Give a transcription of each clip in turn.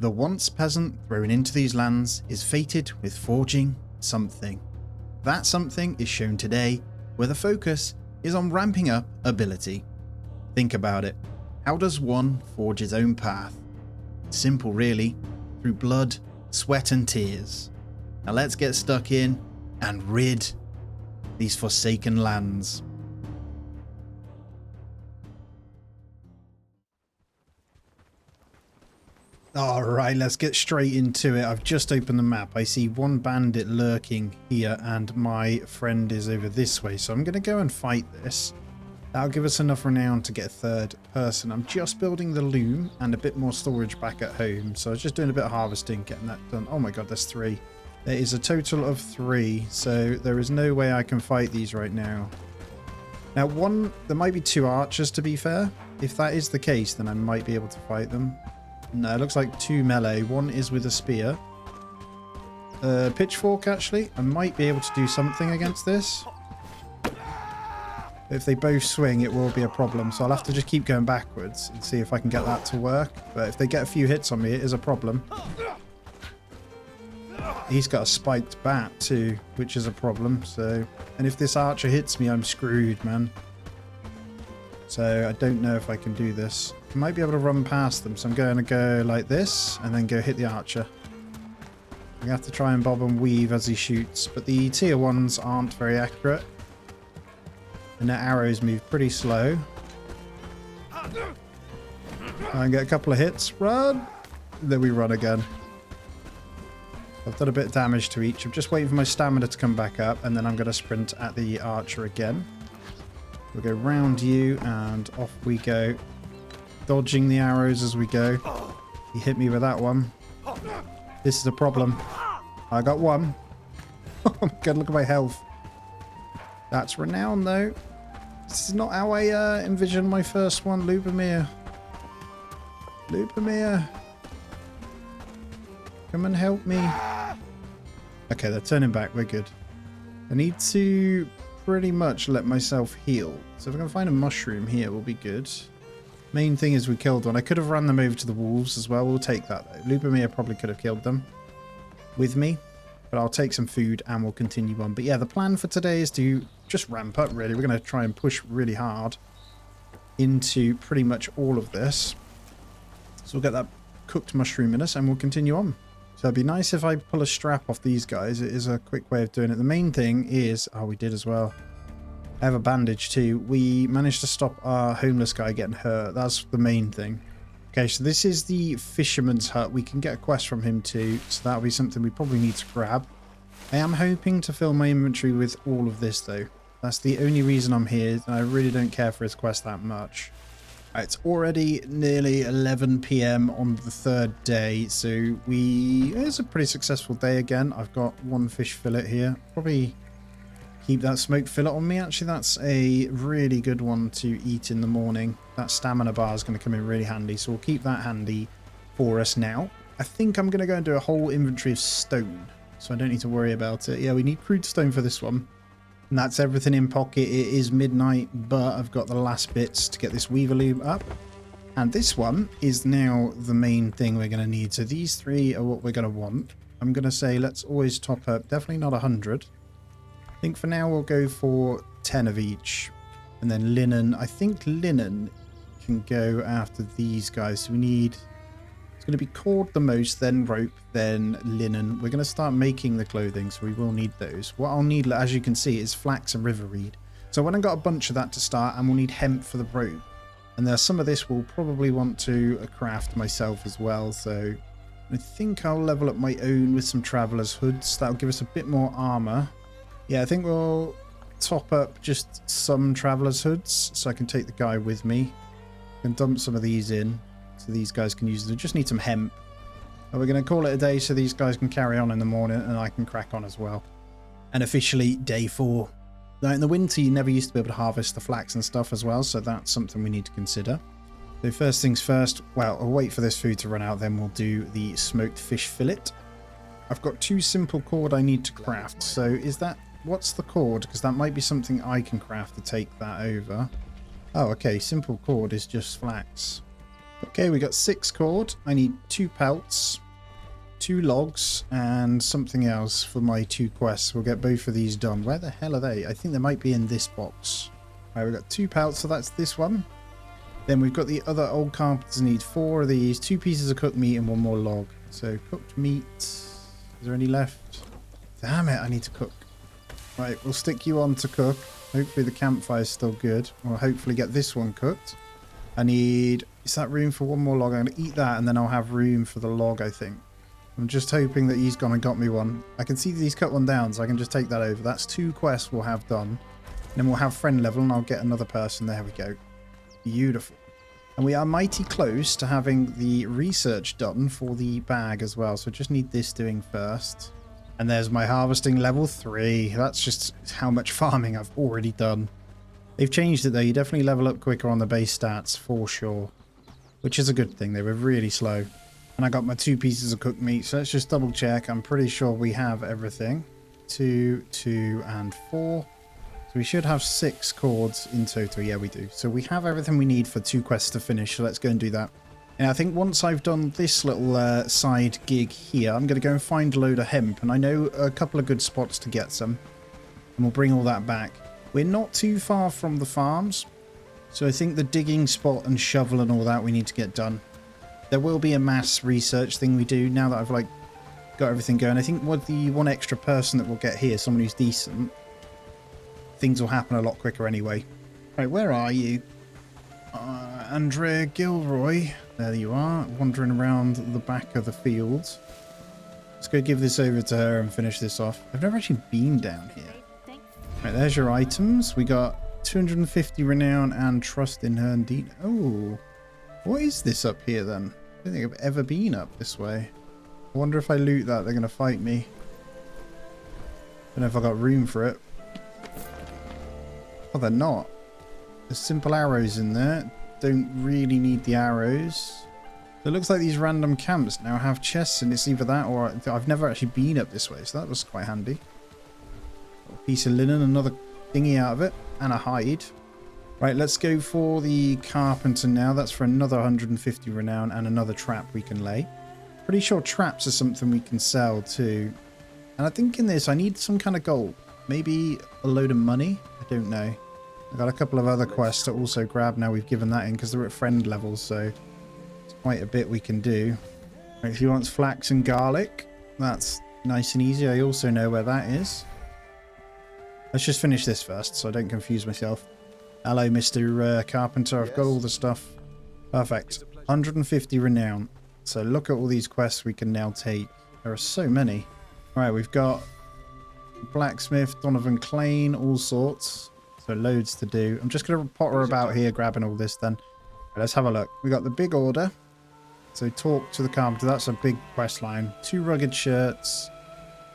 The once peasant thrown into these lands is fated with forging something. That something is shown today, where the focus is on ramping up ability. Think about it. How does one forge his own path? Simple really, through blood, sweat and tears. Now let's get stuck in and rid these forsaken lands. Alright, let's get straight into it. I've just opened the map. I see one bandit lurking here and my friend is over this way. So I'm going to go and fight this. That'll give us enough renown to get a third person. I'm just building the loom and a bit more storage back at home. So I was just doing a bit of harvesting, getting that done. Oh my god, there's 3. There is a total of 3. So there is no way I can fight these right now. Now there might be 2 archers to be fair. If that is the case, then I might be able to fight them. No, it looks like 2 melee. 1 is with a spear. Pitchfork, actually. I might be able to do something against this. If they both swing, it will be a problem. So I'll have to just keep going backwards and see if I can get that to work. But if they get a few hits on me, it is a problem. He's got a spiked bat too, which is a problem. And if this archer hits me, I'm screwed, man. So I don't know if I can do this. I might be able to run past them, so I'm going to go like this and then go hit the archer. We have to try and bob and weave as he shoots, but the tier 1s aren't very accurate. And their arrows move pretty slow. I get a couple of hits. Run! Then we run again. I've done a bit of damage to each. I'm just waiting for my stamina to come back up, and then I'm going to sprint at the archer again. We'll go round you, and off we go. Dodging the arrows as we go. He hit me with that one. This is a problem. I got 1. Oh my god, look at my health. That's renown though. This is not how I envisioned my first one. Lubomir. Lubomir. Come and help me. Okay, they're turning back. We're good. I need to pretty much let myself heal. So if I can find a mushroom here, will be good. Main thing is we killed one. I could have run them over to the wolves as well. We'll take that though. Lubomir probably could have killed them with me. But I'll take some food and we'll continue on. But yeah, the plan for today is to just ramp up really. We're going to try and push really hard into pretty much all of this. So we'll get that cooked mushroom in us and we'll continue on. So it'd be nice if I pull a strap off these guys. It is a quick way of doing it. The main thing is... Oh, we did as well. I have a bandage too. We managed to stop our homeless guy getting hurt. That's the main thing. Okay, so this is the fisherman's hut. We can get a quest from him too. So that'll be something we probably need to grab. I am hoping to fill my inventory with all of this though. That's the only reason I'm here. And I really don't care for his quest that much. It's already nearly 11 PM on the 3rd day. So it's a pretty successful day again. I've got 1 fish fillet here. Probably keep that smoked fillet on me. Actually, that's a really good one to eat in the morning. That stamina bar is going to come in really handy. So we'll keep that handy for us now. I think I'm going to go and do a whole inventory of stone. So I don't need to worry about it. Yeah, we need crude stone for this one. And that's everything in pocket. It is midnight, but I've got the last bits to get this weaver loom up. And this one is now the main thing we're going to need. So these 3 are what we're going to want. I'm going to say let's always top up. Definitely not 100. I think for now we'll go for 10 of each. And then linen. I think linen can go after these guys. So we need... It's going to be cord the most, then rope, then linen. We're going to start making the clothing, so we will need those. What I'll need, as you can see, is flax and river reed. So when I've got a bunch of that to start, and we'll need hemp for the rope. And there's some of this we'll probably want to craft myself as well. So I think I'll level up my own with some traveler's hoods. That'll give us a bit more armor. Yeah, I think we'll top up just some traveler's hoods so I can take the guy with me. I can dump some of these in so these guys can use them. Just need some hemp. But we're going to call it a day so these guys can carry on in the morning and I can crack on as well. And officially day 4. Now in the winter you never used to be able to harvest the flax and stuff as well, so that's something we need to consider. So first things first, well, I'll wait for this food to run out, then we'll do the smoked fish fillet. I've got 2 simple cord I need to craft. So is that... What's the cord? Because that might be something I can craft to take that over. Oh, okay. Simple cord is just flax. Okay, we got 6 cord. I need 2 pelts, 2 logs, and something else for my 2 quests. We'll get both of these done. Where the hell are they? I think they might be in this box. Alright, we've got 2 pelts, so that's this one. Then we've got the other old carpenters need 4 of these, 2 pieces of cooked meat and 1 more log. So cooked meat. Is there any left? Damn it, I need to cook. Right, we'll stick you on to cook. Hopefully the campfire's still good. We'll hopefully get this one cooked. I need... Is that room for 1 more log? I'm going to eat that and then I'll have room for the log, I think. I'm just hoping that he's gone and got me one. I can see that he's cut one down, so I can just take that over. That's 2 quests we'll have done. And then we'll have friend level and I'll get another person. There we go. Beautiful. And we are mighty close to having the research done for the bag as well. So just need this doing first. And there's my harvesting level 3. That's just how much farming I've already done. They've changed it though. You definitely level up quicker on the base stats for sure. Which is a good thing. They were really slow. And I got my 2 pieces of cooked meat. So let's just double check. I'm pretty sure we have everything. 2, 2, and 4. So we should have 6 cords in total. Yeah, we do. So we have everything we need for 2 quests to finish. So let's go and do that. And I think once I've done this little side gig here, I'm going to go and find a load of hemp. And I know a couple of good spots to get some. And we'll bring all that back. We're not too far from the farms. So I think the digging spot and shovel and all that we need to get done. There will be a mass research thing we do now that I've like got everything going. I think with the 1 extra person that we'll get here, someone who's decent, things will happen a lot quicker anyway. Right, where are you? Andrea Gilroy. There you are, wandering around the back of the field. Let's go give this over to her and finish this off. I've never actually been down here. Right, there's your items. We got 250 renown and trust in her indeed. Oh, what is this up here then? I don't think I've ever been up this way. I wonder if I loot that, they're going to fight me. Don't know if I got room for it. Oh, they're not. There's simple arrows in there. Don't really need the arrows. It looks like these random camps now have chests, and it's either that or I've never actually been up this way, so that was quite handy. A piece of linen, another thingy out of it, and a hide. Right, let's go for the carpenter now. That's for another 150 renown and another trap we can lay. Pretty sure traps are something we can sell too. And I think in this I need some kind of gold. Maybe a load of money? I don't know. I've got a couple of other quests to also grab now we've given that in because they're at friend levels, so it's quite a bit we can do. Right, if he wants flax and garlic, that's nice and easy. I also know where that is. Let's just finish this first so I don't confuse myself. Hello, Mr. Carpenter. I've got all the stuff. Perfect. 150 renown. So look at all these quests we can now take. There are so many. Alright, we've got blacksmith, Donovan Clane, all sorts. So loads to do. I'm just going to potter about here grabbing all this then. Right, let's have a look. We got the big order. So talk to the carpenter. That's a big quest line. 2 rugged shirts.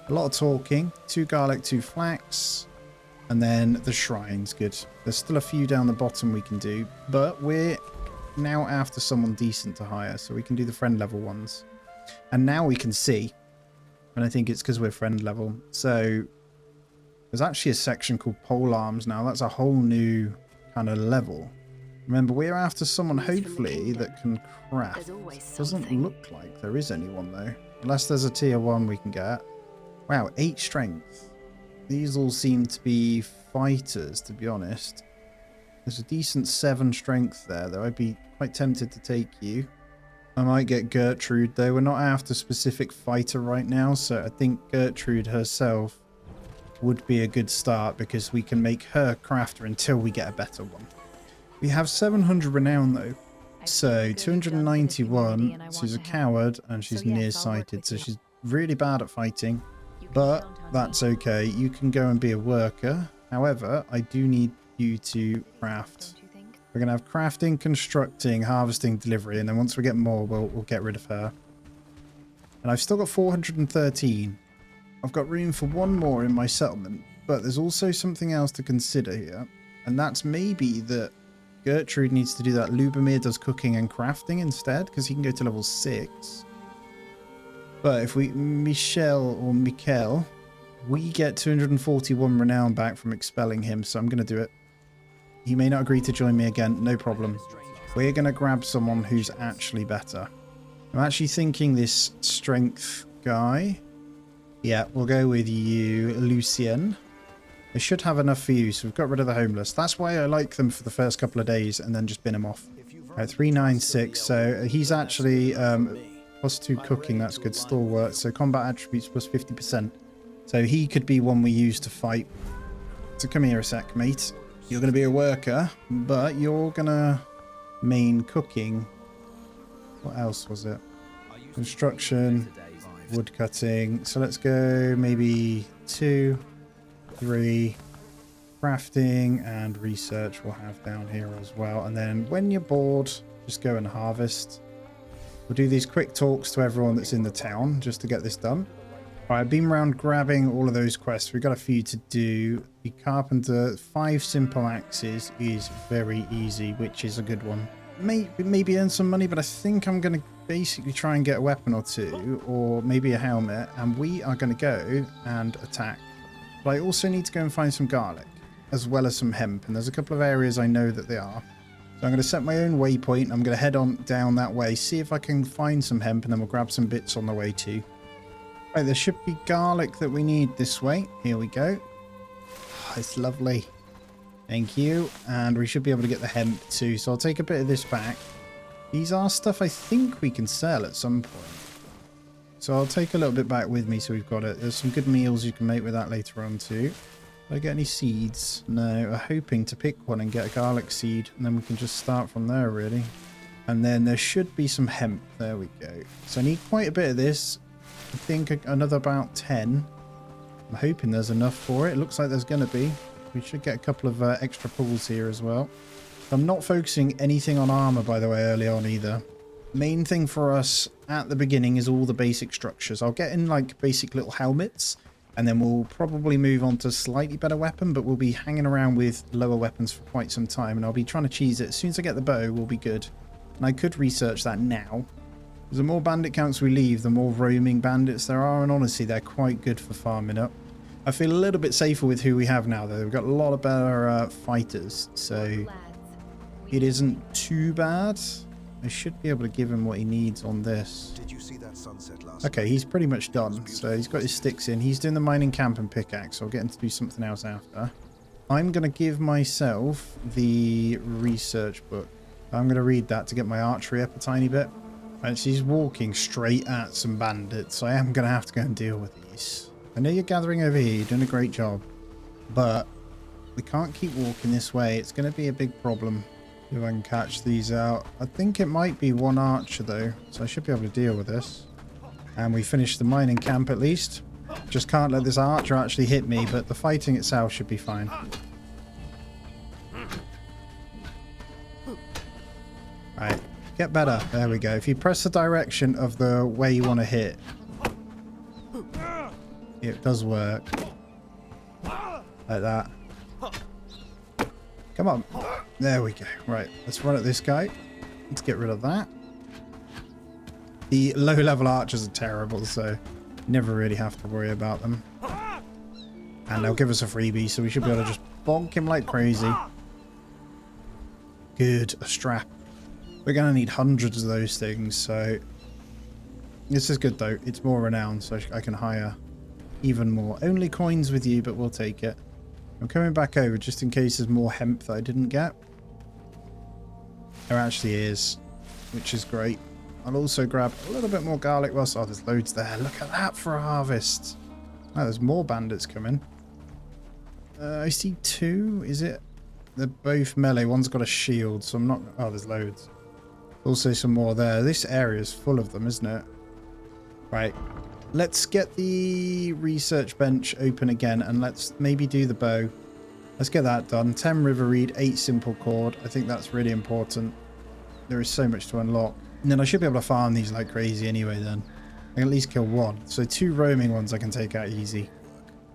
A lot of talking. 2 garlic, 2 flax. And then the shrines. Good. There's still a few down the bottom we can do. But we're now after someone decent to hire. So we can do the friend level ones. And now we can see. And I think it's because we're friend level. So there's actually a section called pole arms now. That's a whole new kind of level. Remember, we're after someone hopefully that can craft. Doesn't look like there is anyone though. Unless there's a tier 1 we can get. Wow, 8 strength. These all seem to be fighters, to be honest. There's a decent 7 strength there, though. I'd be quite tempted to take you. I might get Gertrude, though. We're not after a specific fighter right now, so I think Gertrude herself would be a good start because we can make her crafter until we get a better one. We have 700 renown, though. So 291. She's a coward and she's nearsighted, so she's really bad at fighting. But that's okay. You can go and be a worker. However, I do need you to craft. We're going to have crafting, constructing, harvesting, delivery. And then once we get more, we'll get rid of her. And I've still got 413. I've got room for 1 more in my settlement. But there's also something else to consider here. And that's maybe that Gertrude needs to do that. Lubomir does cooking and crafting instead. Because he can go to level 6. But if we, Michelle, we get 241 renown back from expelling him, so I'm going to do it. He may not agree to join me again, no problem. we're going to grab someone who's actually better. I'm actually thinking this strength guy. Yeah, we'll go with you, Lucien. They should have enough for you, so we've got rid of the homeless. That's why I like them for the first couple of days and then just bin them off. Right, 396. So he's actually +2 cooking. That's good. Stalwart. So combat attributes plus 50%. So he could be one we use to fight. So come here a sec, mate. You're going to be a worker, but you're going to main cooking. What else was it? Construction, wood cutting. So let's go maybe 2, 3. Crafting and research we'll have down here as well. And then when you're bored, just go and harvest. We'll do these quick talks to everyone that's in the town just to get this done. All right, I've been around grabbing all of those quests. We've got a few to do. The carpenter, 5 simple axes is very easy, which is a good one. Maybe earn some money, but I think I'm going to basically try and get a weapon or 2, or maybe a helmet, and we are going to go and attack. But I also need to go and find some garlic, as well as some hemp, and there's a couple of areas I know that they are. So I'm going to set my own waypoint. I'm going to head on down that way, see if I can find some hemp, and then we'll grab some bits on the way too. Right, there should be garlic that we need this way. Here we go. Oh, it's lovely. Thank you. And we should be able to get the hemp too. So I'll take a bit of this back. These are stuff I think we can sell at some point. So I'll take a little bit back with me so we've got it. There's some good meals you can make with that later on too. Did I get any seeds? No, I'm hoping to pick one and get a garlic seed, and then we can just start from there really. And then there should be some hemp. There we go. So I need quite a bit of this. I think another about 10. I'm hoping there's enough for it. It looks like there's going to be. We should get a couple of extra pulls here as well. I'm not focusing anything on armor, by the way, early on either. Main thing for us at the beginning is all the basic structures. I'll get in like basic little helmets, and then we'll probably move on to slightly better weapon, but we'll be hanging around with lower weapons for quite some time, and I'll be trying to cheese it. As soon as I get the bow, we'll be good. And I could research that now. The more bandit counts we leave, the more roaming bandits there are, and honestly, they're quite good for farming up. I feel a little bit safer with who we have now, though. We've got a lot of better fighters, so it isn't too bad. I should be able to give him what he needs on this. Did you see that sunset last Okay, he's pretty much done. So he's got his sticks in. He's doing the mining camp and pickaxe. So I'll get him to do something else after. I'm going to give myself the research book. I'm going to read that to get my archery up a tiny bit. Right, so he's walking straight at some bandits. So I am going to have to go and deal with these. I know you're gathering over here. You're doing a great job. But we can't keep walking this way. It's going to be a big problem. If I can catch these out. I think it might be one archer though, so I should be able to deal with this. And we finished the mining camp at least. Just can't let this archer actually hit me, but the fighting itself should be fine. Right, get better. There we go. If you press the direction of the way you want to hit, it does work. Like that. Come on. There we go. Right, let's run at this guy. Let's get rid of that. The low-level archers are terrible, so you never really have to worry about them. And they'll give us a freebie, so we should be able to just bonk him like crazy. Good, a strap. We're going to need hundreds of those things, so... This is good, though. It's more renowned, so I can hire even more. Only coins with you, but we'll take it. I'm coming back over just in case there's more hemp that I didn't get. There actually is, which is great. I'll also grab a little bit more garlic whilst... Oh, there's loads there. Look at that for a harvest. Oh, there's more bandits coming. I see 2. Is it? They're both melee. One's got a shield, so I'm not... Oh, there's loads. Also some more there. This area is full of them, isn't it? Right. Let's get the research bench open again, and let's maybe do the bow. Let's get that done. 10 river reed, 8 simple cord. I think that's really important. There is so much to unlock. And then I should be able to farm these like crazy anyway then. I can at least kill 1. So 2 roaming ones I can take out easy.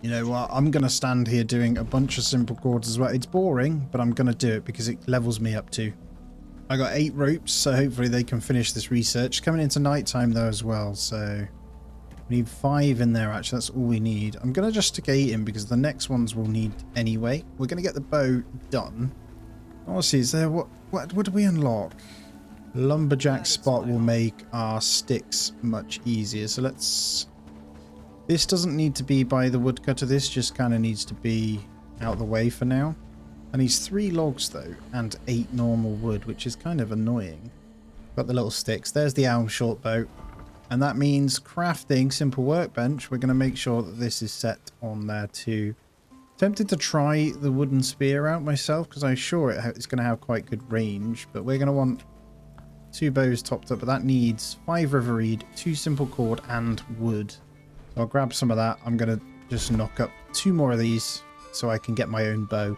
You know what? I'm going to stand here doing a bunch of simple cords as well. It's boring, but I'm going to do it because it levels me up too. I got 8 ropes, so hopefully they can finish this research. Coming into nighttime though as well, so... We need 5 in there, actually. That's all we need. I'm going to just stick 8 in because the next ones we'll need anyway. We're going to get the bow done. Honestly, is there what do we unlock? Lumberjack spot will make our sticks much easier. So let's... This doesn't need to be by the woodcutter. This just kind of needs to be out the way for now. I need 3 logs though, and 8 normal wood, which is kind of annoying. Got the little sticks. There's the elm short bow. And that means crafting simple workbench. We're going to make sure that this is set on there too. Tempted to try the wooden spear out myself because I'm sure it's going to have quite good range. But we're going to want 2 bows topped up. But that needs 5 river reed, 2 simple cord, and wood. So I'll grab some of that. I'm going to just knock up 2 more of these so I can get my own bow.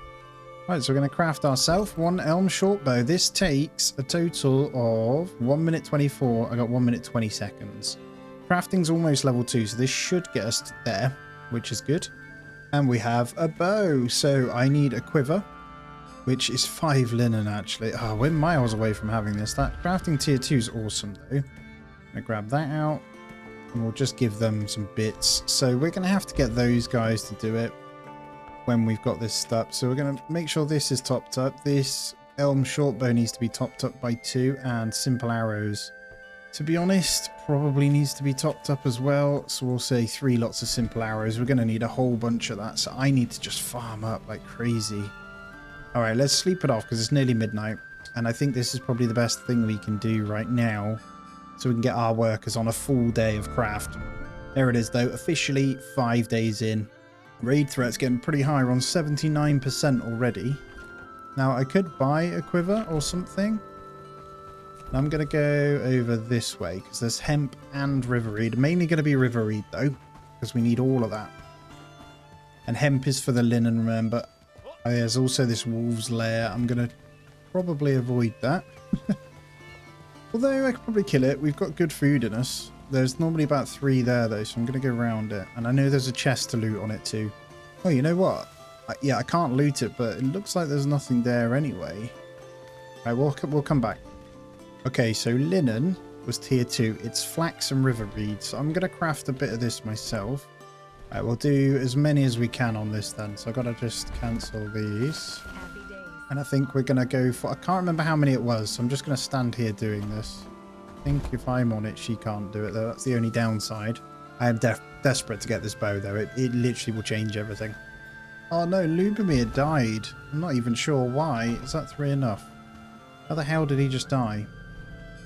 Right, so we're going to craft ourselves 1 elm short bow. This takes a total of 1 minute 24. I got 1 minute 20 seconds. Crafting's almost level 2, so this should get us to there, which is good. And we have a bow. So I need a quiver, which is 5 linen actually. Oh, we're miles away from having this. That crafting tier 2 is awesome though. I'm going to grab that out and we'll just give them some bits. So we're going to have to get those guys to do it when we've got this stuff. So we're going to make sure this is topped up. This elm short bow needs to be topped up by 2, and simple arrows, to be honest, probably needs to be topped up as well. So we'll say 3 lots of simple arrows. We're going to need a whole bunch of that. So I need to just farm up like crazy. All right, let's sleep it off because it's nearly midnight. And I think this is probably the best thing we can do right now, so we can get our workers on a full day of craft. There it is though, officially 5 days in. Raid threat's getting pretty high. We're on 79% already. Now, I could buy a quiver or something. I'm going to go over this way because there's hemp and river reed. Mainly going to be river reed though, because we need all of that. And hemp is for the linen, remember. There's also this wolf's lair. I'm going to probably avoid that. Although I could probably kill it. We've got good food in us. There's normally about 3 there though, so I'm going to go around it. And I know there's a chest to loot on it too. Oh, you know what? Yeah, I can't loot it, but it looks like there's nothing there anyway. All right, we'll come back. Okay, so linen was tier 2. It's flax and river reed. So I'm going to craft a bit of this myself. All right, we'll do as many as we can on this then. So I've got to just cancel these. And I think we're going to go for... I can't remember how many it was, so I'm just going to stand here doing this. I think if I'm on it, she can't do it though. That's the only downside. I am desperate to get this bow though. It literally will change everything. Oh no, Lubomir died. I'm not even sure why. Is that 3 enough? How the hell did he just die?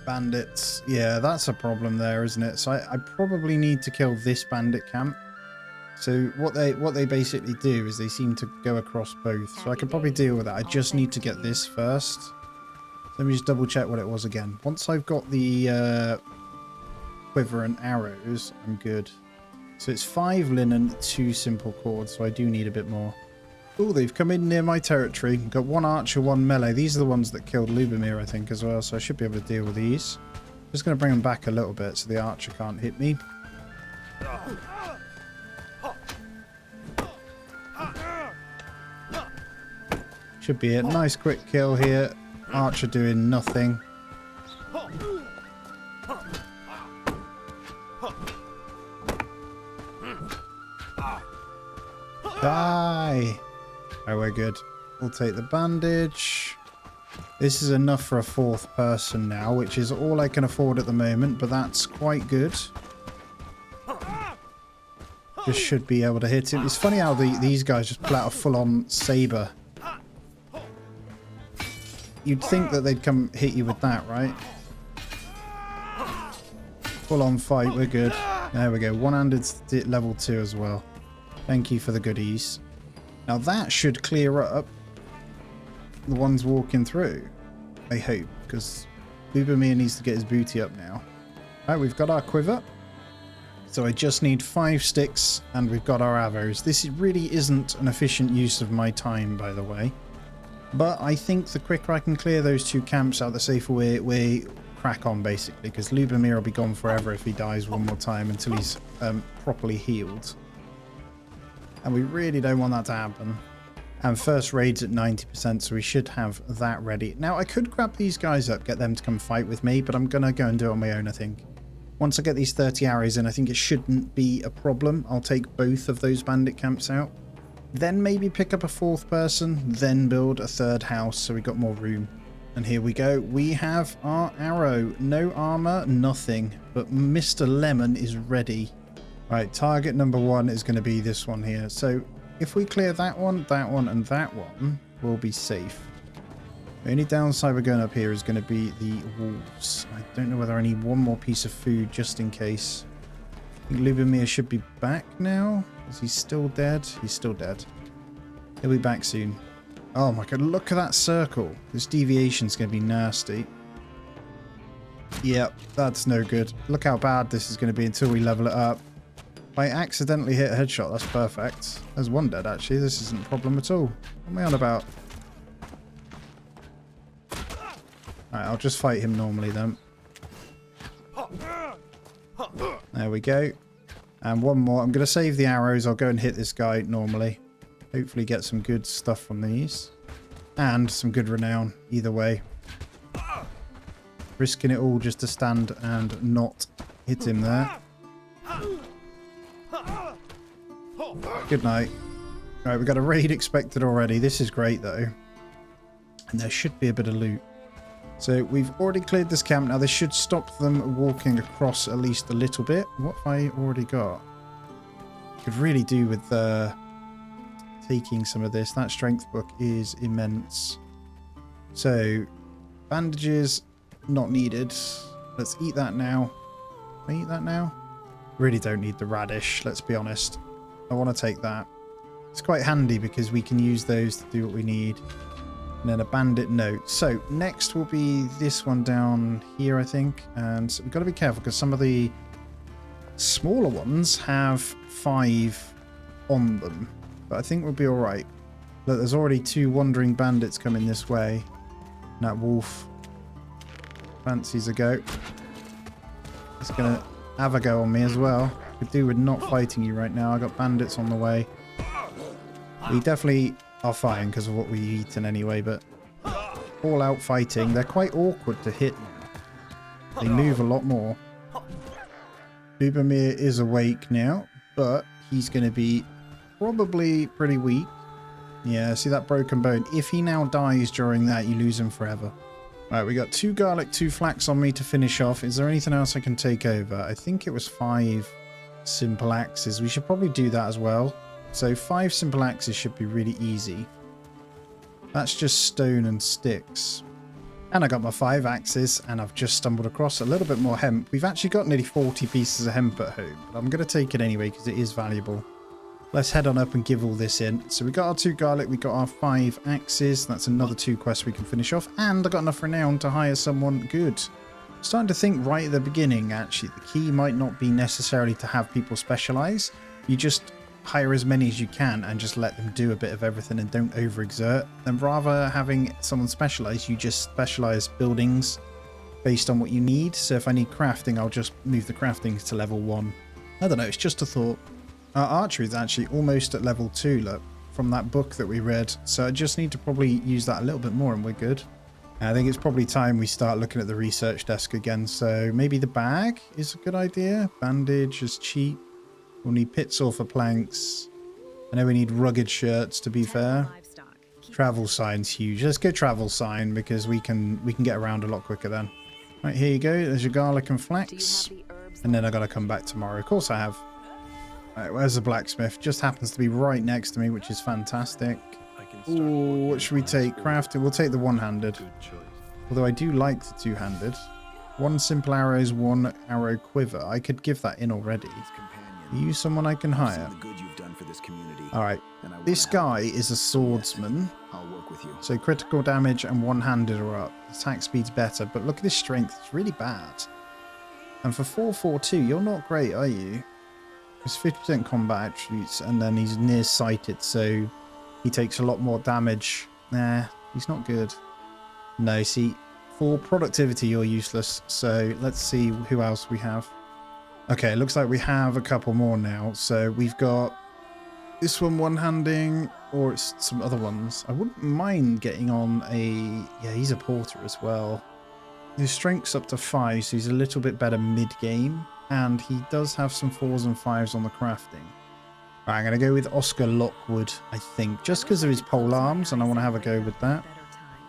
Bandits. Yeah, that's a problem there, isn't it? So I probably need to kill this bandit camp. So what they basically do is they seem to go across both. So I could probably deal with that. I just need to get this first. Let me just double check what it was again. Once I've got the quiver and arrows, I'm good. So it's 5 linen, 2 simple cords, so I do need a bit more. Oh, they've come in near my territory. Got 1 archer, 1 melee. These are the ones that killed Lubomir, I think, as well, so I should be able to deal with these. Just going to bring them back a little bit so the archer can't hit me. Should be it. Nice quick kill here. Archer doing nothing. Die! Oh, we're good. We'll take the bandage. This is enough for a 4th person now, which is all I can afford at the moment, but that's quite good. Just should be able to hit him. It's funny how these guys just pull out a full-on saber. You'd think that they'd come hit you with that, right? Full on fight, we're good. There we go. One-handed level 2 as well. Thank you for the goodies. Now that should clear up the ones walking through. I hope, because Lubomir needs to get his booty up now. Alright, we've got our quiver. So I just need 5 sticks and we've got our arrows. This really isn't an efficient use of my time, by the way. But I think the quicker I can clear those 2 camps out, the safer we crack on, basically. Because Lubomir will be gone forever if he dies one more time until he's properly healed. And we really don't want that to happen. And first raid's at 90%, so we should have that ready. Now, I could grab these guys up, get them to come fight with me, but I'm going to go and do it on my own, I think. Once I get these 30 arrows in, I think it shouldn't be a problem. I'll take both of those bandit camps out. Then maybe pick up a fourth person, then build a third house so we got more room. And here we go. We have our arrow. No armor, nothing. But Mr. Lemon is ready. Right, target number 1 is going to be this one here. So if we clear that one, and that one, we'll be safe. The only downside we're going up here is going to be the wolves. I don't know whether I need one more piece of food just in case. I think Lubomir should be back now. Is he still dead? He's still dead. He'll be back soon. Oh my god, look at that circle. This deviation's going to be nasty. Yep, that's no good. Look how bad this is going to be until we level it up. If I accidentally hit a headshot, that's perfect. There's one dead, actually. This isn't a problem at all. What am I on about? Alright, I'll just fight him normally then. There we go. And one more. I'm going to save the arrows. I'll go and hit this guy normally. Hopefully get some good stuff from these. And some good renown, either way. Risking it all just to stand and not hit him there. Good night. Alright, we've got a raid expected already. This is great though. And there should be a bit of loot. So we've already cleared this camp. Now this should stop them walking across at least a little bit. What have I already got? Could really do with taking some of this. That strength book is immense. So bandages not needed. Let's eat that now. Can I eat that now? Really don't need the radish, let's be honest. I want to take that. It's quite handy because we can use those to do what we need. And then a bandit note. So next will be this one down here, I think. And we've got to be careful because some of the smaller ones have 5 on them. But I think we'll be alright. Look, there's already 2 wandering bandits coming this way. And that wolf fancies a go. It's going to have a go on me as well. Could do with not fighting you right now. I got bandits on the way. We definitely are fine because of what we've eaten anyway, but all out fighting. They're quite awkward to hit now. They move a lot more. Lubomir is awake now, but he's going to be probably pretty weak. Yeah, see that broken bone? If he now dies during that, you lose him forever. Right, we got 2 garlic, 2 flax on me to finish off. Is there anything else I can take over? I think it was 5 simple axes. We should probably do that as well. So 5 simple axes should be really easy. That's just stone and sticks. And I got my 5 axes, and I've just stumbled across a little bit more hemp. We've actually got nearly 40 pieces of hemp at home, but I'm going to take it anyway because it is valuable. Let's head on up and give all this in. So we got our 2 garlic, we got our 5 axes. That's another 2 quests we can finish off. And I got enough renown to hire someone good. Starting to think right at the beginning, actually, the key might not be necessarily to have people specialize. You just hire as many as you can and just let them do a bit of everything and don't overexert. Then rather having someone specialize, you just specialize buildings based on what you need. So if I need crafting, I'll just move the crafting to level 1. I don't know, it's just a thought. Our archery is actually almost at level 2, look, from that book that we read. So I just need to probably use that a little bit more and we're good. I think it's probably time we start looking at the research desk again. So maybe the bag is a good idea. Bandage is cheap. We'll need pitsaw for planks. I know we need rugged shirts, to be fair. Travel sign's huge. Let's go travel sign because we can get around a lot quicker then. Right, here you go. There's your garlic and flax. And then I got to come back tomorrow. Of course I have. Right, where's the blacksmith? Just happens to be right next to me, which is fantastic. Ooh, what should we take? Crafted. We'll take the one-handed. Although I do like the two-handed. 1 simple arrows, 1 arrow quiver. I could give that in already. Are you someone I can hire? Alright. This guy is a swordsman. So critical damage and one-handed are up. Attack speed's better, but look at his strength. It's really bad. And for 442, you're not great, are you? It's 50% combat attributes, and then he's nearsighted, so he takes a lot more damage. Nah, he's not good. No, see, for productivity, you're useless. So let's see who else we have. Okay, it looks like we have a couple more now. So we've got this one-handing, or it's some other ones. I wouldn't mind getting on a... Yeah, he's a porter as well. His strength's up to 5, so he's a little bit better mid-game. And he does have some 4s and 5s on the crafting. Right, I'm going to go with Oscar Lockwood, I think, just because of his pole arms, and I want to have a go with that.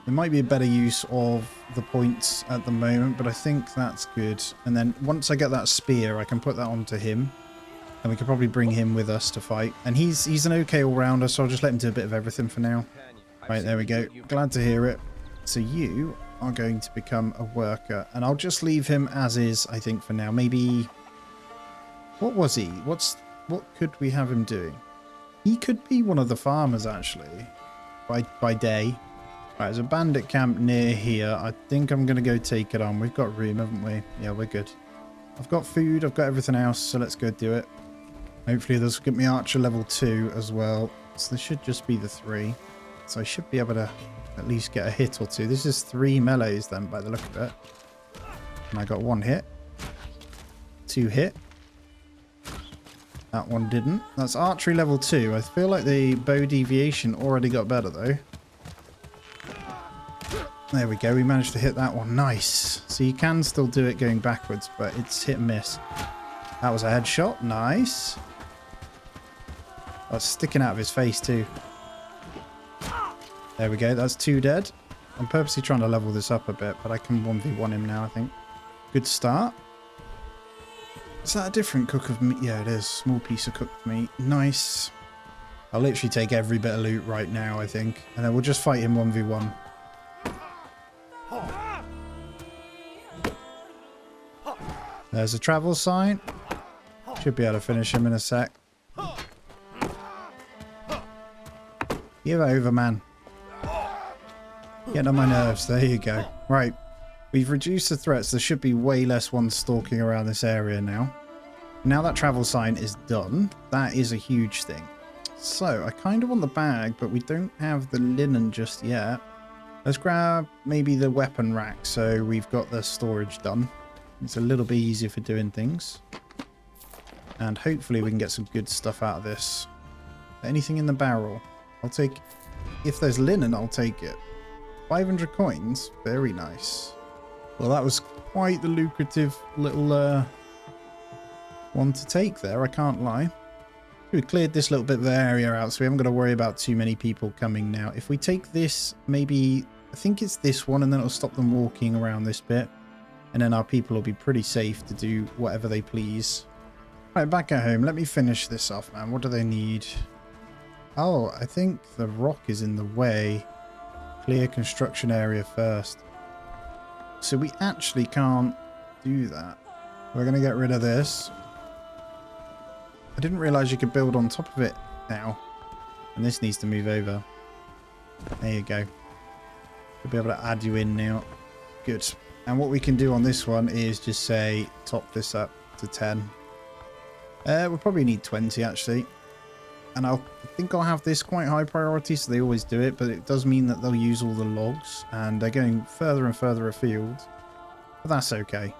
There might be a better use of the points at the moment, but I think that's good. And then once I get that spear, I can put that onto him. And we could probably bring him with us to fight. And he's an okay all-rounder, so I'll just let him do a bit of everything for now. Right, there we go. Glad to hear it. So you are going to become a worker. And I'll just leave him as is, I think, for now. Maybe... What was he? What could we have him doing? He could be one of the farmers, actually. By day. Right, there's a bandit camp near here. I think I'm going to go take it on. We've got room, haven't we? Yeah, we're good. I've got food. I've got everything else, so let's go do it. Hopefully this will get me archer level 2 as well. So this should just be the 3. So I should be able to at least get a hit or 2. This is 3 melees then by the look of it. And I got 1 hit. 2 hit. That one didn't. That's archery level 2. I feel like the bow deviation already got better though. There we go. We managed to hit that one. Nice. So you can still do it going backwards, but it's hit and miss. That was a headshot. Nice. That's sticking out of his face too. There we go. That's 2 dead. I'm purposely trying to level this up a bit, but I can 1v1 him now, I think. Good start. Is that a different cook of meat? Yeah, it is. Small piece of cooked meat. Nice. I'll literally take every bit of loot right now, I think. And then we'll just fight him 1v1. There's a travel sign. Should be able to finish him in a sec. Give over, man. Get on my nerves. There you go. Right. We've reduced the threats. There should be way less ones stalking around this area now. Now that travel sign is done, that is a huge thing. So, I kind of want the bag, but we don't have the linen just yet. Let's grab maybe the weapon rack so we've got the storage done. It's a little bit easier for doing things. And hopefully we can get some good stuff out of this. Anything in the barrel? I'll take... If there's linen, I'll take it. 500 coins? Very nice. Well, that was quite the lucrative little one to take there, I can't lie. We cleared this little bit of the area out, so we haven't got to worry about too many people coming now. If we take this, maybe... I think it's this one, and then it'll stop them walking around this bit. And then our people will be pretty safe to do whatever they please. Right, back at home. Let me finish this off, man. What do they need? Oh, I think the rock is in the way. Clear construction area first. So we actually can't do that. We're going to get rid of this. I didn't realise you could build on top of it now. And this needs to move over. There you go. We'll be able to add you in now. Good. And what we can do on this one is just say top this up to 10. We'll probably need 20 actually. And I think I'll have this quite high priority, so they always do it, but it does mean that they'll use all the logs and they're going further and further afield. But that's okay.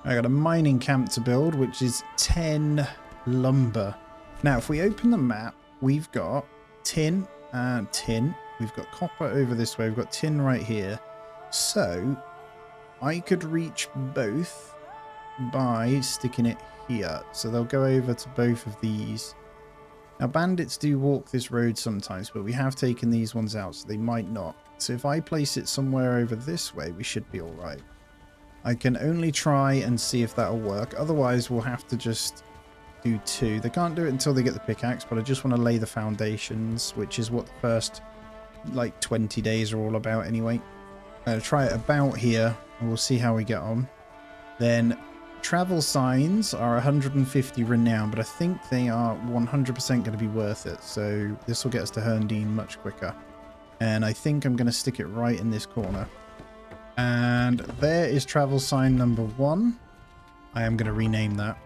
I got a mining camp to build, which is 10 lumber. Now, if we open the map, we've got tin and tin. We've got copper over this way. We've got tin right here. So I could reach both by sticking it here. So they'll go over to both of these. Now, bandits do walk this road sometimes, but we have taken these ones out, so they might not. So if I place it somewhere over this way, we should be all right. I can only try and see if that'll work. Otherwise, we'll have to just do 2. They can't do it until they get the pickaxe, but I just want to lay the foundations, which is what the first, like, 20 days are all about anyway. I'm going to try it about here, and we'll see how we get on. Then... travel signs are 150 renown, but I think they are 100% going to be worth it. So this will get us to Herndine much quicker. And I think I'm going to stick it right in this corner. And there is travel sign number 1. I am going to rename that.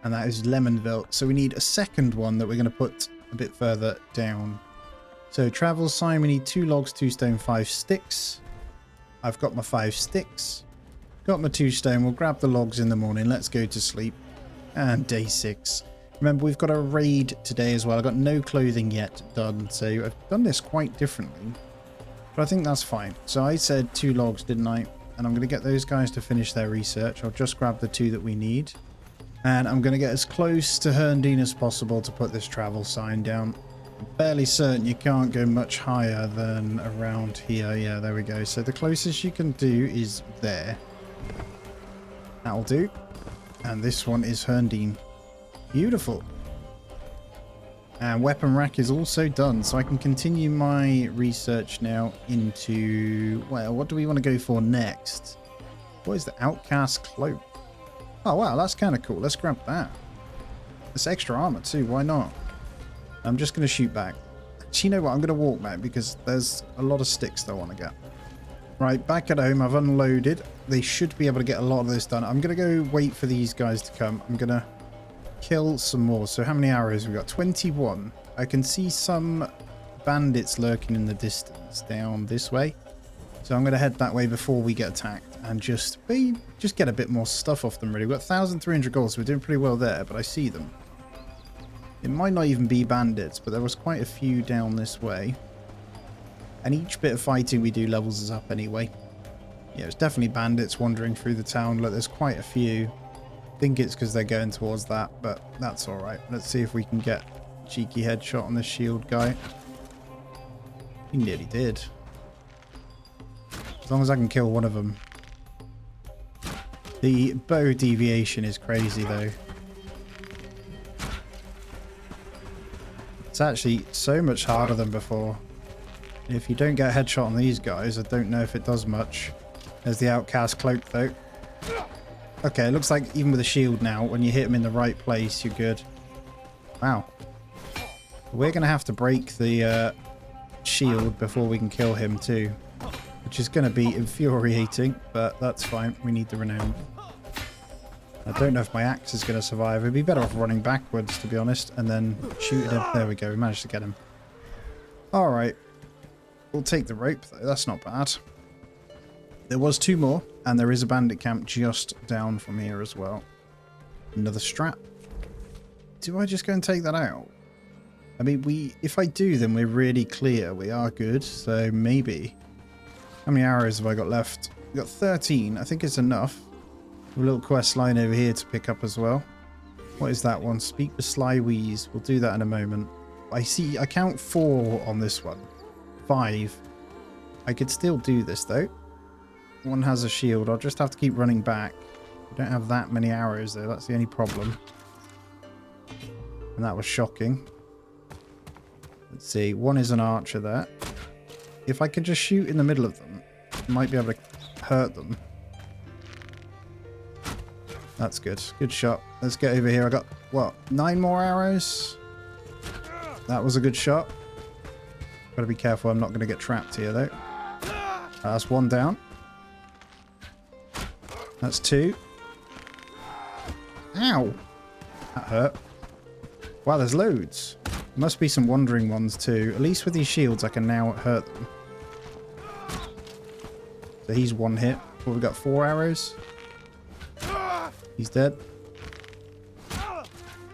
And that is Lemonville. So we need a second one that we're going to put a bit further down. So travel sign, we need 2 logs, 2 stone, 5 sticks. I've got my 5 sticks. Got my 2 stone. We'll grab the logs in the morning. Let's go to sleep. And day 6. Remember, we've got a raid today as well. I've got no clothing yet done, so I've done this quite differently. But I think that's fine. So I said 2 logs, didn't I? And I'm going to get those guys to finish their research. I'll just grab the 2 that we need. And I'm going to get as close to Herndine as possible to put this travel sign down. I'm fairly certain you can't go much higher than around here. Yeah, there we go. So the closest you can do is there. That'll do. And this one is Herndine. Beautiful. And weapon rack is also done. So I can continue my research now into... Well, what do we want to go for next? What is the outcast cloak? Oh, wow, that's kind of cool. Let's grab that. It's extra armor too. Why not? I'm just going to shoot back. Actually, you know what? I'm going to walk back because there's a lot of sticks that I want to get. Right, back at home, I've unloaded. They should be able to get a lot of this done. I'm going to go wait for these guys to come. I'm going to kill some more. So how many arrows have we got? 21. I can see some bandits lurking in the distance down this way. So I'm going to head that way before we get attacked and just get a bit more stuff off them, really. We've got 1,300 gold, so we're doing pretty well there, but I see them. It might not even be bandits, but there was quite a few down this way. And each bit of fighting we do levels us up anyway. Yeah, it's definitely bandits wandering through the town. Look, there's quite a few. I think it's because they're going towards that, but that's alright. Let's see if we can get a cheeky headshot on this shield guy. He nearly did. As long as I can kill one of them. The bow deviation is crazy, though. It's actually so much harder than before. If you don't get a headshot on these guys, I don't know if it does much. There's the outcast cloak, though. Okay, it looks like even with a shield now, when you hit them in the right place, you're good. Wow. We're going to have to break the shield before we can kill him, too. Which is going to be infuriating, but that's fine. We need the renown. I don't know if my axe is going to survive. It'd be better off running backwards, to be honest, and then shooting him. There we go. We managed to get him. All right. We'll take the rope, though. That's not bad. There was 2 more, and there is a bandit camp just down from here as well. Another strap. Do I just go and take that out? I mean, if I do, then we're really clear. We are good, so maybe... How many arrows have I got left? I've got 13. I think it's enough. A little quest line over here to pick up as well. What is that one? Speak with Sly Wheeze. We'll do that in a moment. I count 4 on this one. 5. I could still do this, though. One has a shield. I'll just have to keep running back. I don't have that many arrows, though. That's the only problem. And that was shocking. Let's see. One is an archer there. If I could just shoot in the middle of them, I might be able to hurt them. That's good. Good shot. Let's get over here. I got, what, 9 more arrows? That was a good shot. Gotta be careful. I'm not going to get trapped here, though. That's 1 down. That's 2. Ow! That hurt. Wow, there's loads. Must be some wandering ones too. At least with these shields I can now hurt them. So he's 1 hit. Well, we've got 4 arrows. He's dead.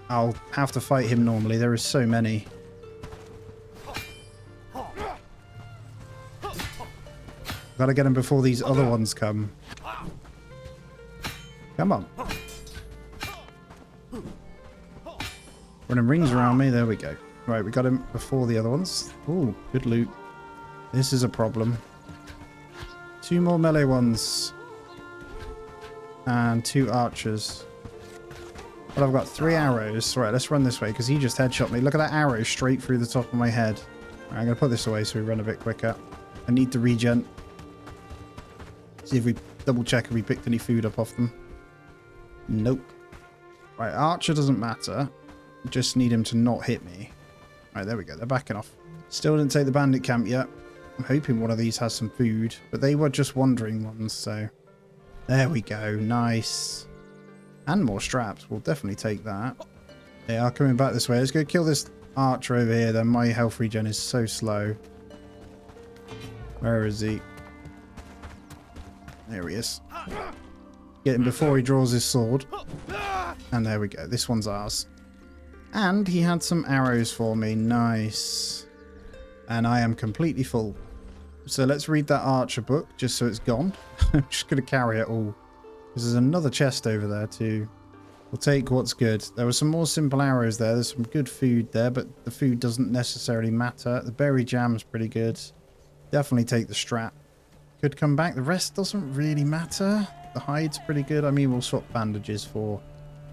I'll have to fight him normally. There is so many. Gotta get him before these other ones come. Come on. Running rings around me. There we go. Right, we got him before the other ones. Ooh, good loot. This is a problem. 2 more melee ones. And 2 archers. But I've got 3 arrows. Right, let's run this way because he just headshot me. Look at that arrow straight through the top of my head. Right, I'm going to put this away so we run a bit quicker. I need to regen. See if we double check if we picked any food up off them. Nope. Right, archer doesn't matter. Just need him to not hit me. Right, there we go. They're backing off. Still didn't take the bandit camp yet. I'm hoping one of these has some food. But they were just wandering ones, so... There we go. Nice. And more straps. We'll definitely take that. They are coming back this way. Let's go kill this archer over here, then. My health regen is so slow. Where is he? There he is. Get him before he draws his sword. And there we go. This one's ours. And he had some arrows for me. Nice. And I am completely full. So let's read that archer book, just so it's gone. I'm just going to carry it all. Because there's another chest over there too. We'll take what's good. There were some more simple arrows there. There's some good food there, but the food doesn't necessarily matter. The berry jam's pretty good. Definitely take the strap. Could come back. The rest doesn't really matter. The hide's pretty good. I mean, we'll swap bandages for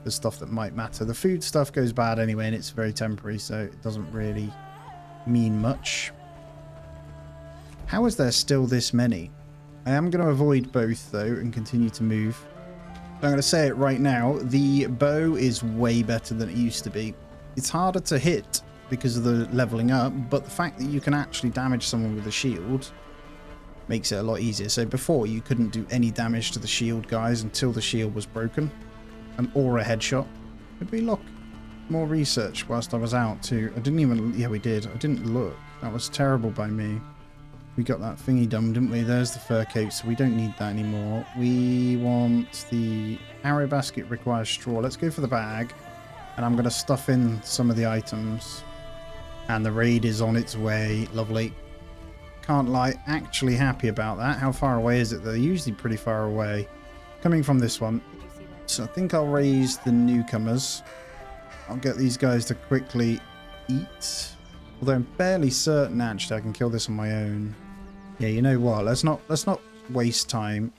the stuff that might matter. The food stuff goes bad anyway, and it's very temporary, so it doesn't really mean much. How is there still this many? I am going to avoid both, though, and continue to move. I'm going to say it right now. The bow is way better than it used to be. It's harder to hit because of the leveling up, but the fact that you can actually damage someone with a shield makes it a lot easier. So before, you couldn't do any damage to the shield guys until the shield was broken, or a headshot. Did we look more research whilst I was out too? I didn't even... Yeah, we did. I didn't look. That was terrible by me. We got that thingy done, didn't we? There's the fur cape, so we don't need that anymore. We want the arrow basket requires straw. Let's go for the bag. And I'm going to stuff in some of the items. And the raid is on its way. Lovely. Can't lie. Actually happy about that. How far away is it? They're usually pretty far away. Coming from this one. So I think I'll raise the newcomers. I'll get these guys to quickly eat. Although I'm fairly certain actually I can kill this on my own. Yeah, you know what? Let's not waste time.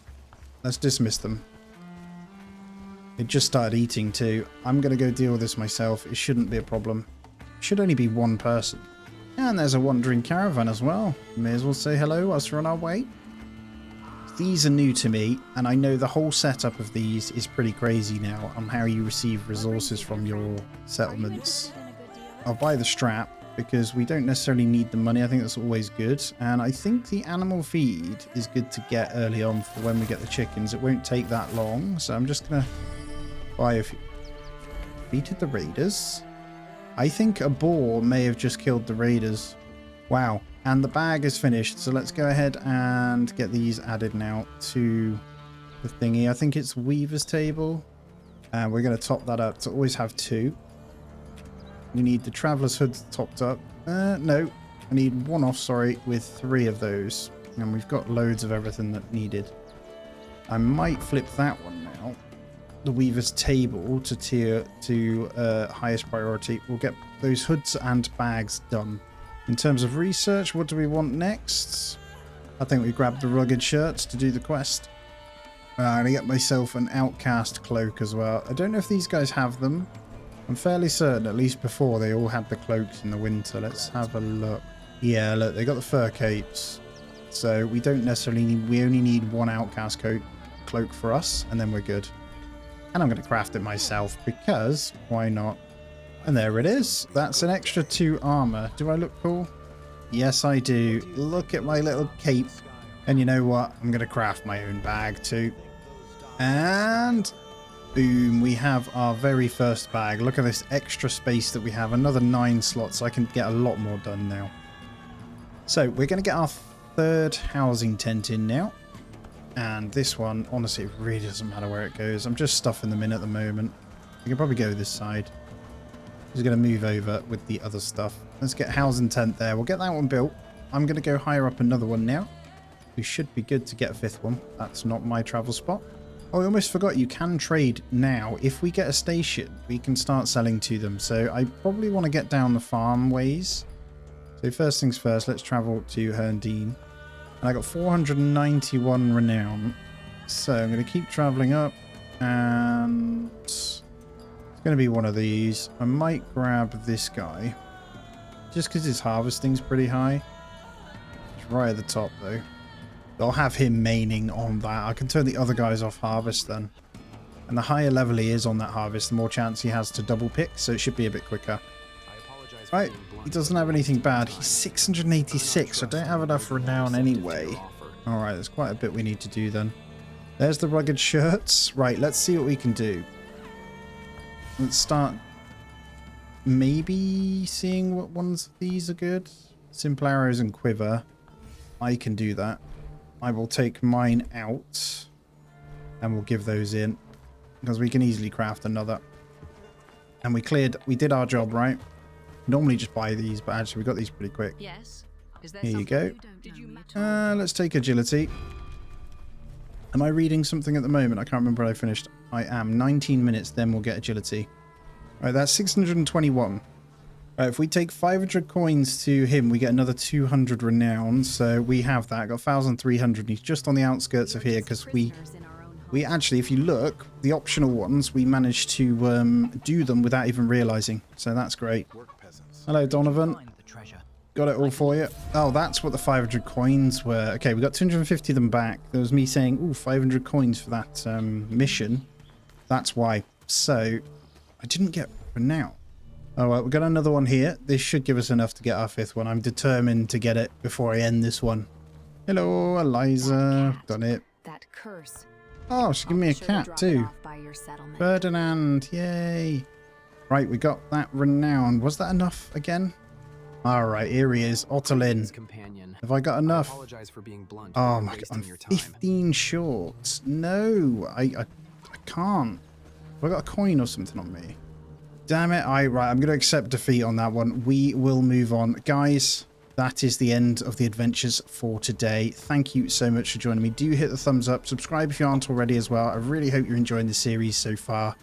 Let's dismiss them. It just started eating too. I'm going to go deal with this myself. It shouldn't be a problem. It should only be one person. And there's a wandering caravan as well. May as well say hello whilst we're on our way. These are new to me, and I know the whole setup of these is pretty crazy now on how you receive resources from your settlements. I'll buy the strap because we don't necessarily need the money. I think that's always good. And I think the animal feed is good to get early on for when we get the chickens. It won't take that long, so I'm just going to buy a few. Defeated the raiders. I think a boar may have just killed the raiders. Wow. And the bag is finished, so let's go ahead and get these added now to the thingy. I think it's Weaver's table. And we're going to top that up to always have 2. We need the Traveler's Hood topped up. No, I need 1 off, sorry, with 3 of those. And we've got loads of everything that needed. I might flip that one now. The Weaver's table to highest priority. We'll get those hoods and bags done. In terms of research, what do we want next? I think we grab the rugged shirts to do the quest. I'm going to get myself an outcast cloak as well. I don't know if these guys have them. I'm fairly certain, at least before, they all had the cloaks in the winter. Let's have a look. Yeah, look, they got the fur capes. So we don't necessarily need... We only need 1 outcast cloak for us, and then we're good. And I'm going to craft it myself, because why not? And there it is. That's an extra 2 armor. Do I look cool? Yes, I do. Look at my little cape. And you know what? I'm going to craft my own bag too. And boom, we have our very first bag. Look at this extra space that we have. Another 9 slots. I can get a lot more done now. So we're going to get our 3rd housing tent in now. And this one, honestly, it really doesn't matter where it goes. I'm just stuffing them in at the moment. We can probably go this side. Just going to move over with the other stuff. Let's get housing tent there. We'll get that one built. I'm going to go hire up another one now. We should be good to get a 5th one. That's not my travel spot. Oh, I almost forgot you can trade now. If we get a station, we can start selling to them. So I probably want to get down the farm ways. So first things first, let's travel to Herndine. And I got 491 renown. So I'm going to keep traveling up. And it's going to be one of these. I might grab this guy. Just because his harvesting's pretty high. It's right at the top though. I'll have him maining on that. I can turn the other guys off harvest then. And the higher level he is on that harvest, the more chance he has to double pick. So it should be a bit quicker. Right, he doesn't have anything bad. He's 686. I don't have enough renown anyway. Alright, there's quite a bit we need to do then. There's the rugged shirts. Right, let's see what we can do. Let's start maybe seeing what ones of these are good. Simple arrows and quiver. I can do that. I will take mine out and we'll give those in because we can easily craft another. And we did our job, right? Normally just buy these, but actually we got these pretty quick. Yes. Is there Here you go. you Let's take agility. Am I reading something at the moment? I can't remember what I finished. I am. 19 minutes, then we'll get agility. All right, that's 621. Right, if we take 500 coins to him, we get another 200 renown. So we have that. Got 1,300. He's just on the outskirts of here because we actually, if you look, the optional ones, we managed to do them without even realizing. So that's great. Hello, Donovan. Got it all for you. Oh, that's what the 500 coins were. Okay, we got 250 of them back. There was me saying, ooh, 500 coins for that mission. That's why. So, I didn't get renown. All right, we've got another one here. This should give us enough to get our 5th one. I'm determined to get it before I end this one. Hello, Eliza. Done it. That curse. Oh, she gave me a cat too. Ferdinand, yay. Right, we got that renown. Was that enough again? All right, here he is, Otterlin. Have I got enough? Oh my god, I'm 15 short. No, I can't. Have I got a coin or something on me? Damn it. Right, I'm going to accept defeat on that one. We will move on. Guys, that is the end of the adventures for today. Thank you so much for joining me. Do hit the thumbs up. Subscribe if you aren't already as well. I really hope you're enjoying the series so far.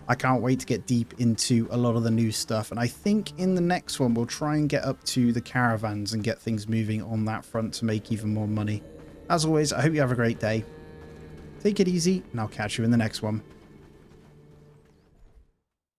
I can't wait to get deep into a lot of the new stuff. And I think in the next one, we'll try and get up to the caravans and get things moving on that front to make even more money. As always, I hope you have a great day. Take it easy, and I'll catch you in the next one.